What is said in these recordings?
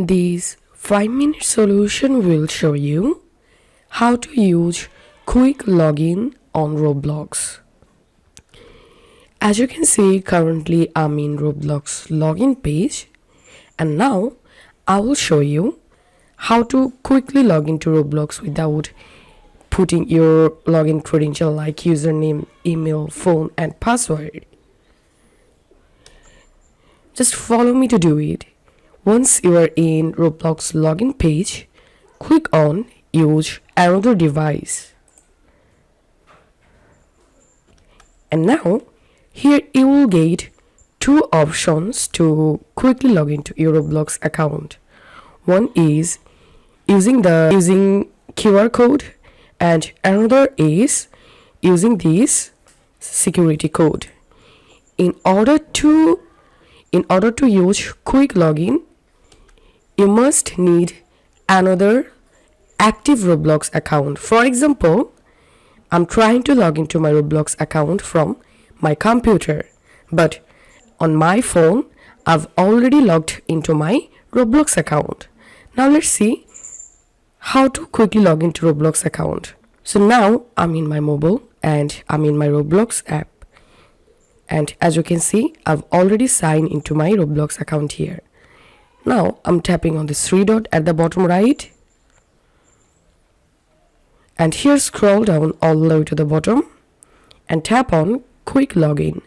This 5-minute solution will show you how to use Quick Login on Roblox. As you can see, currently I'm in Roblox login page, and now I will show you how to quickly log into Roblox without putting your login credential like username, email, phone and password. Just follow me to do it. Once you are in Roblox login page, click on use another device. And now here you will get two options to quickly log into your Roblox account. One is using QR code and another is using this security code. In order to use quick login, you must need another active Roblox account. For example, I'm trying to log into my Roblox account from my computer, but on my phone I've already logged into my Roblox account. Now let's see how to quickly log into Roblox account. So now I'm in my mobile and I'm in my Roblox app, and as you can see, I've already signed into my Roblox account here. Now I'm tapping on this three dot at the bottom right, and here scroll down all the way to the bottom and tap on Quick Login.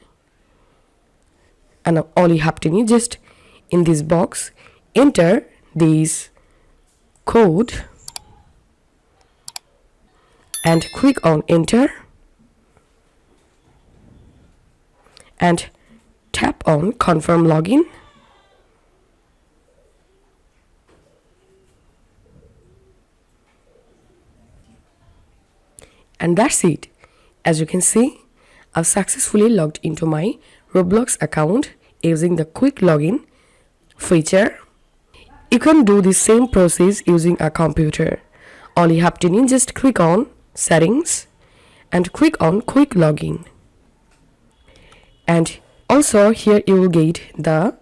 And now all you have to do is just in this box enter this code and click on enter and tap on confirm login. And that's it. As you can see, I've successfully logged into my Roblox account using the quick login feature. You can do the same process using a computer. All you have to do is just click on settings and click on quick login. And also here you will get the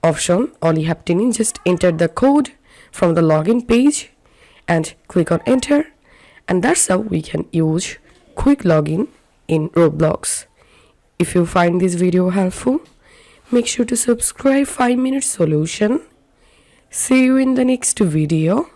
option. All you have to do is just enter the code from the login page and click on enter. And that's how we can use quick login in Roblox. If you find this video helpful, make sure to subscribe 5-minute solution. See you in the next video.